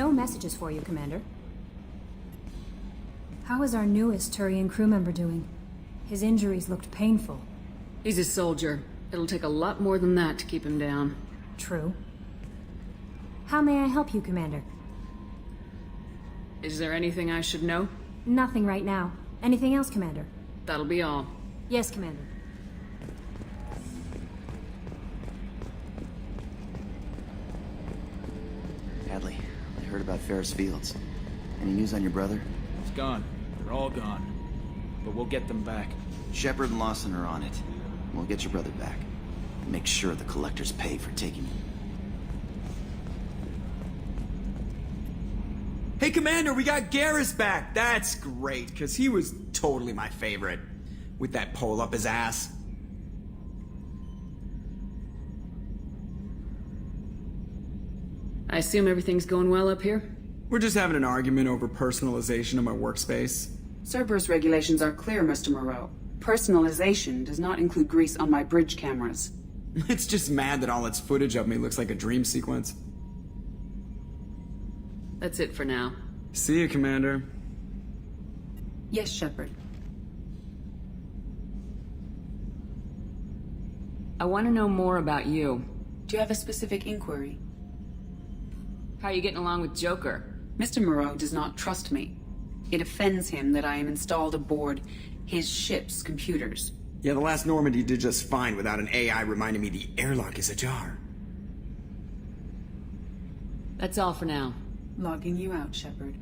No messages for you, Commander. How is our newest Turian crew member doing? His injuries looked painful. He's a soldier. It'll take a lot more than that to keep him down. True. How may I help you, Commander? Is there anything I should know? Nothing right now. Anything else, Commander? That'll be all. Yes, Commander. Hadley, I heard about Ferris Fields. Any news on your brother? He's gone. They're all gone. But we'll get them back. Shepard and Lawson are on it. We'll get your brother back. Make sure the collectors pay for taking him. Hey, Commander, we got Garrus back! That's great, because he was totally my favorite. With that pole up his ass. I assume everything's going well up here? We're just having an argument over personalization of my workspace. Cerberus regulations are clear, Mr. Moreau. Personalization does not include grease on my bridge cameras. It's just mad that all its footage of me looks like a dream sequence. That's it for now. See you, Commander. Yes, Shepard. I want to know more about you. Do you have a specific inquiry? How are you getting along with Joker? Mr. Moreau does not trust me. It offends him that I am installed aboard his ship's computers. Yeah, the last Normandy did just fine without an AI reminding me the airlock is ajar. That's all for now. Logging you out, Shepard.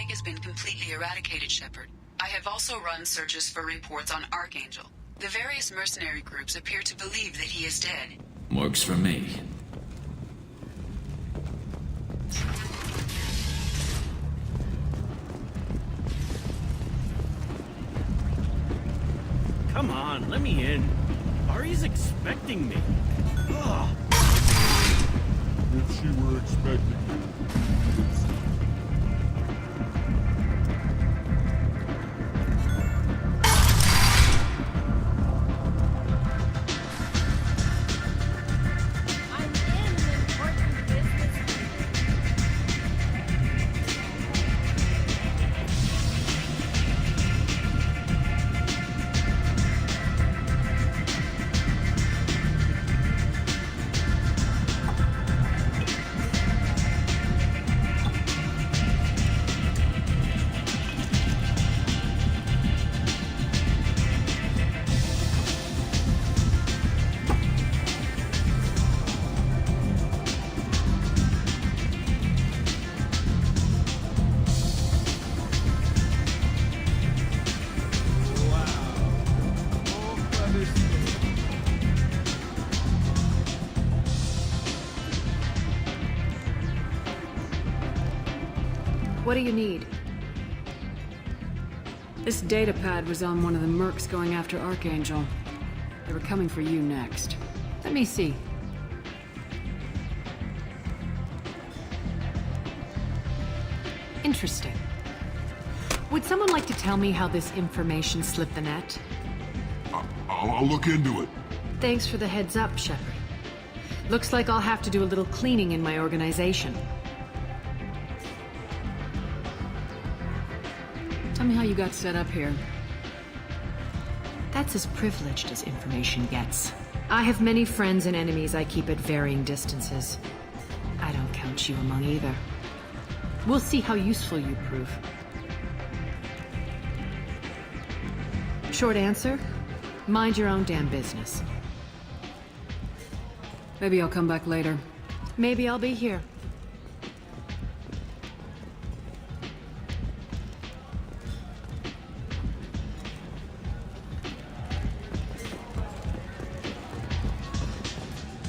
Has been completely eradicated, Shepard. I have also run searches for reports on Archangel. The various mercenary groups appear to believe that he is dead. Works for me. Come on, let me in. Ari's expecting me. Ugh. If she were expecting you. What do you need? This data pad was on one of the mercs going after Archangel. They were coming for you next. Let me see. Interesting. Would someone like to tell me how this information slipped the net? I'll look into it. Thanks for the heads up, Shepard. Looks like I'll have to do a little cleaning in my organization. Tell me how you got set up here. That's as privileged as information gets. I have many friends and enemies I keep at varying distances. I don't count you among either. We'll see how useful you prove. Short answer? Mind your own damn business. Maybe I'll come back later. Maybe I'll be here.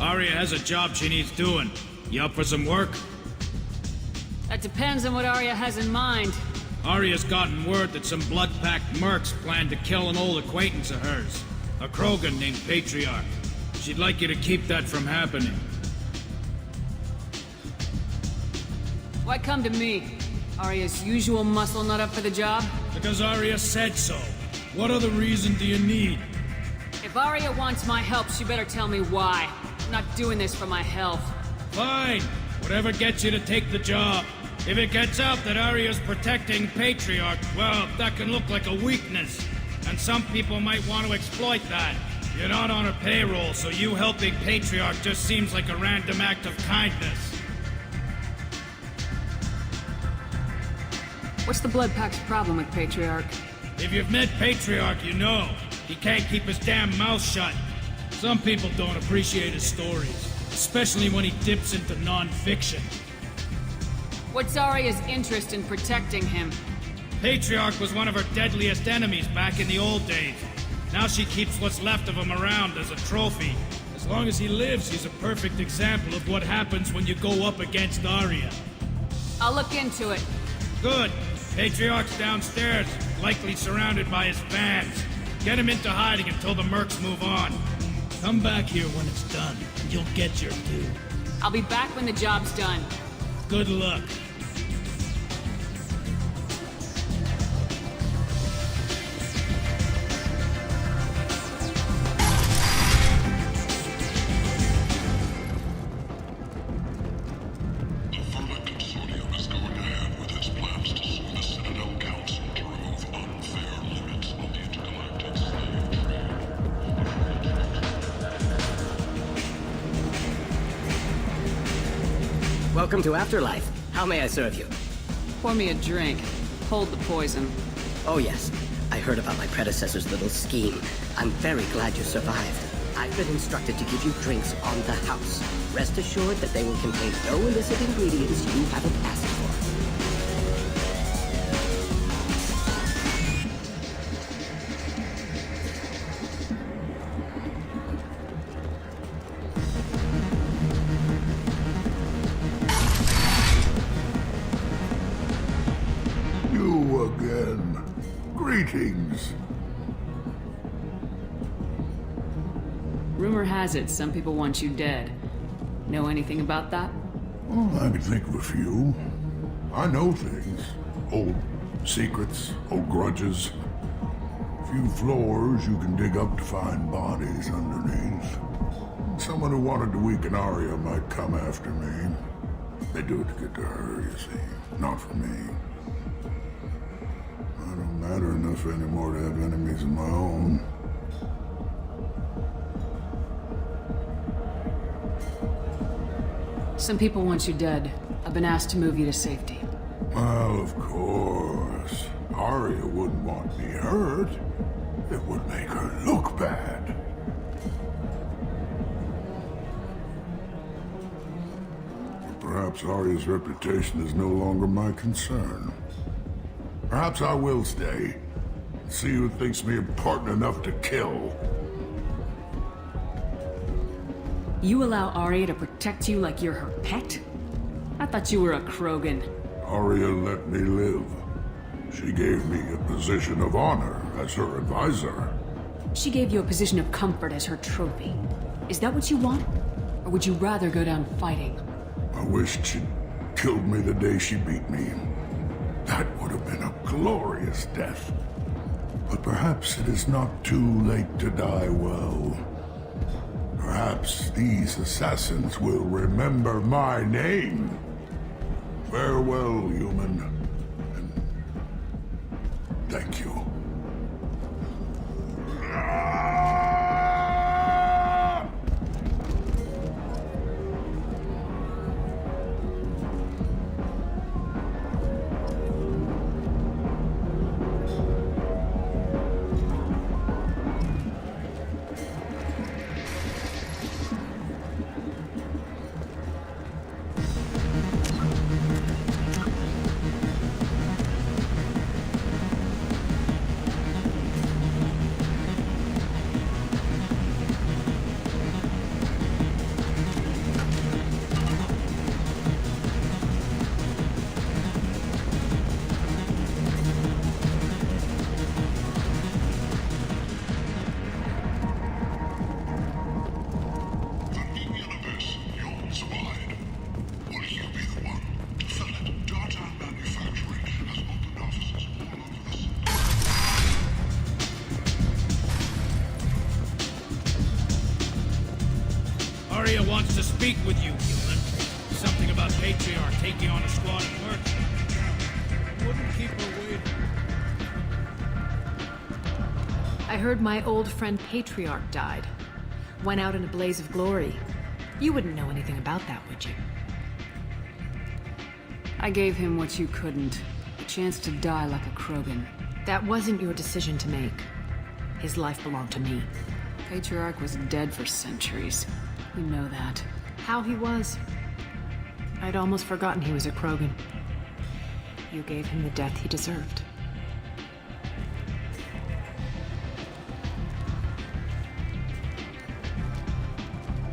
Arya has a job she needs doing. You up for some work? That depends on what Arya has in mind. Arya's gotten word that some blood-packed mercs plan to kill an old acquaintance of hers. A Krogan named Patriarch. She'd like you to keep that from happening. Why come to me? Arya's usual muscle not up for the job? Because Arya said so. What other reason do you need? If Arya wants my help, she better tell me why. I'm not doing this for my health. Fine. Whatever gets you to take the job. If it gets out that Arya's protecting Patriarch, well, that can look like a weakness. And some people might want to exploit that. You're not on her payroll, so you helping Patriarch just seems like a random act of kindness. What's the Blood Pack's problem with Patriarch? If you've met Patriarch, you know. He can't keep his damn mouth shut. Some people don't appreciate his stories, especially when he dips into non-fiction. What's Arya's interest in protecting him? Patriarch was one of her deadliest enemies back in the old days. Now she keeps what's left of him around as a trophy. As long as he lives, he's a perfect example of what happens when you go up against Arya. I'll look into it. Good. Patriarch's downstairs, likely surrounded by his fans. Get him into hiding until the mercs move on. Come back here when it's done, and you'll get your due. I'll be back when the job's done. Good luck. The Vermin Consortium is going ahead with its plans to sue the Citadel Council to remove unfair limits on the intergalactic slave trade. Welcome to Afterlife. How may I serve you? Pour me a drink. Hold the poison. Oh yes, I heard about my predecessor's little scheme. I'm very glad you survived. I've been instructed to give you drinks on the house. Rest assured that they will contain no illicit ingredients you haven't asked for. You again. Greetings. Rumor has it some people want you dead. Know anything about that? Well, I can think of a few. I know things. Old secrets, old grudges. Few floors you can dig up to find bodies underneath. Someone who wanted to weaken Arya might come after me. They do it to get to her, you see. Not for me. I don't matter enough anymore to have enemies of my own. Some people want you dead. I've been asked to move you to safety. Well, of course. Arya wouldn't want me hurt. It would make her look bad. But perhaps Arya's reputation is no longer my concern. Perhaps I will stay. See who thinks me important enough to kill. You allow Arya to protect you like you're her pet? I thought you were a Krogan. Arya let me live. She gave me a position of honor as her advisor. She gave you a position of comfort as her trophy. Is that what you want? Or would you rather go down fighting? I wished she'd killed me the day she beat me. That would have been a glorious death. But perhaps it is not too late to die well. Perhaps these assassins will remember my name. Farewell, human. And thank you. Arya wants to speak with you, human. Something about Patriarch taking on a squad of mercs. Wouldn't keep her waiting. I heard my old friend Patriarch died. Went out in a blaze of glory. You wouldn't know anything about that, would you? I gave him what you couldn't. A chance to die like a Krogan. That wasn't your decision to make. His life belonged to me. Patriarch was dead for centuries. You know that. How he was. I'd almost forgotten he was a Krogan. You gave him the death he deserved.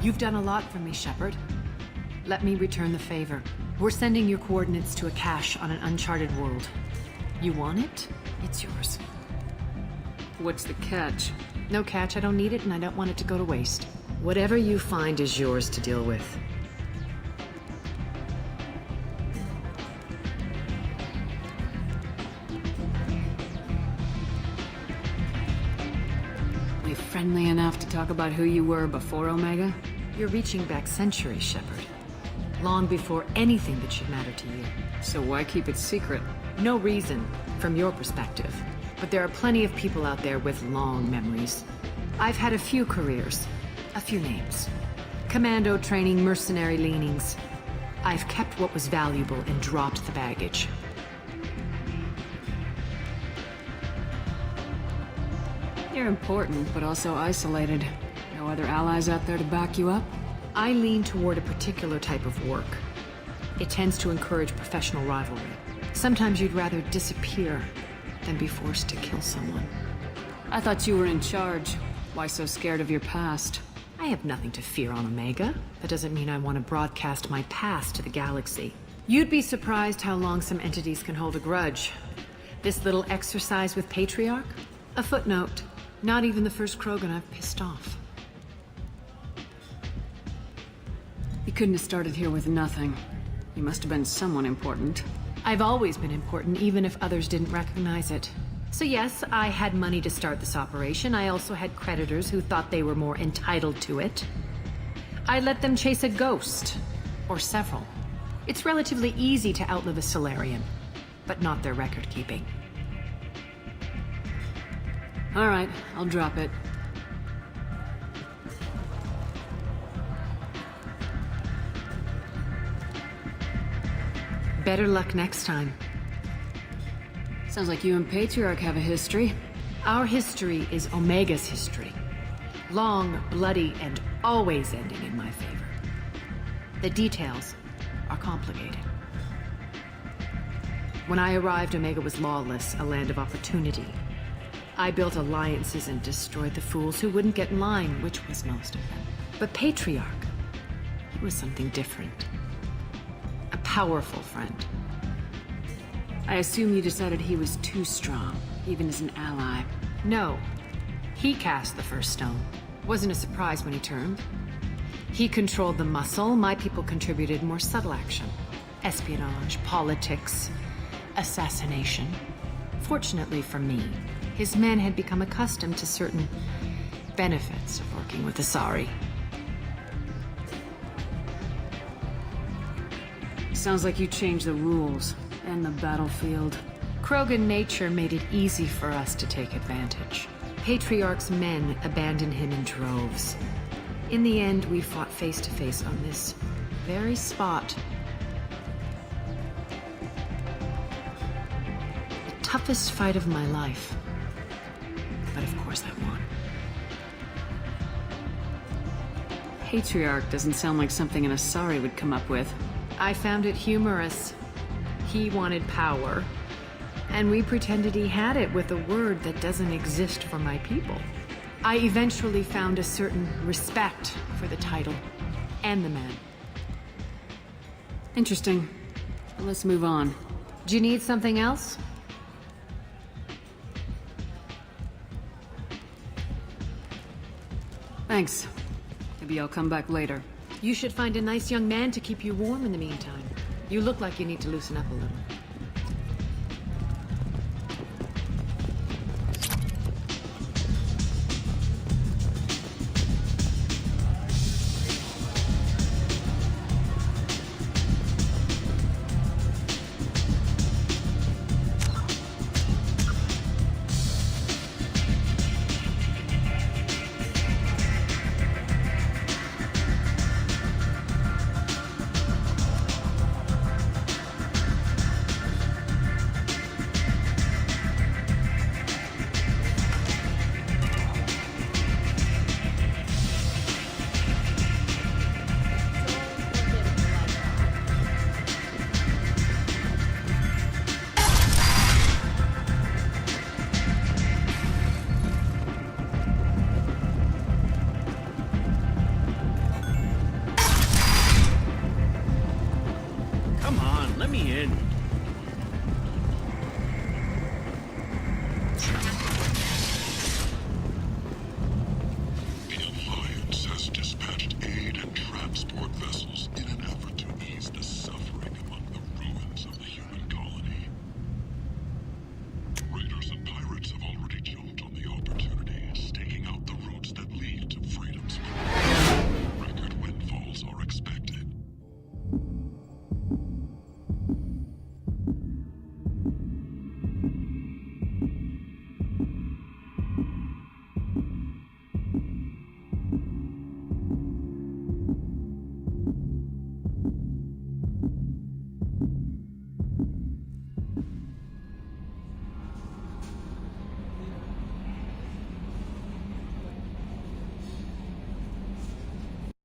You've done a lot for me, Shepard. Let me return the favor. We're sending your coordinates to a cache on an uncharted world. You want it? It's yours. What's the catch? No catch, I don't need it, and I don't want it to go to waste. Whatever you find is yours to deal with. We friendly enough to talk about who you were before Omega? You're reaching back centuries, Shepard. Long before anything that should matter to you. So why keep it secret? No reason, from your perspective. But there are plenty of people out there with long memories. I've had a few careers, a few names. Commando training, mercenary leanings. I've kept what was valuable and dropped the baggage. You're important, but also isolated. No other allies out there to back you up? I lean toward a particular type of work. It tends to encourage professional rivalry. Sometimes you'd rather disappear than be forced to kill someone. I thought you were in charge. Why so scared of your past? I have nothing to fear on Omega. That doesn't mean I want to broadcast my past to the galaxy. You'd be surprised how long some entities can hold a grudge. This little exercise with Patriarch? A footnote. Not even the first Krogan I've pissed off. You couldn't have started here with nothing. You must have been someone important. I've always been important, even if others didn't recognize it. So yes, I had money to start this operation. I also had creditors who thought they were more entitled to it. I let them chase a ghost. Or several. It's relatively easy to outlive a Solarian, but not their record-keeping. All right, I'll drop it. Better luck next time. Sounds like you and Patriarch have a history. Our history is Omega's history. Long, bloody, and always ending in my favor. The details are complicated. When I arrived, Omega was lawless, a land of opportunity. I built alliances and destroyed the fools who wouldn't get in line, which was most of them. But Patriarch, he was something different. A powerful friend. I assume you decided he was too strong, even as an ally. No. He cast the first stone. Wasn't a surprise when he turned. He controlled the muscle, my people contributed more subtle action. Espionage, politics, assassination. Fortunately for me, his men had become accustomed to certain benefits of working with Asari. Sounds like you changed the rules and the battlefield. Krogan nature made it easy for us to take advantage. Patriarch's men abandoned him in droves. In the end, we fought face to face on this very spot. The toughest fight of my life. But of course I won. Patriarch doesn't sound like something an Asari would come up with. I found it humorous. He wanted power, and we pretended he had it with a word that doesn't exist for my people. I eventually found a certain respect for the title and the man. Interesting. Let's move on. Do you need something else? Thanks. Maybe I'll come back later. You should find a nice young man to keep you warm in the meantime. You look like you need to loosen up a little.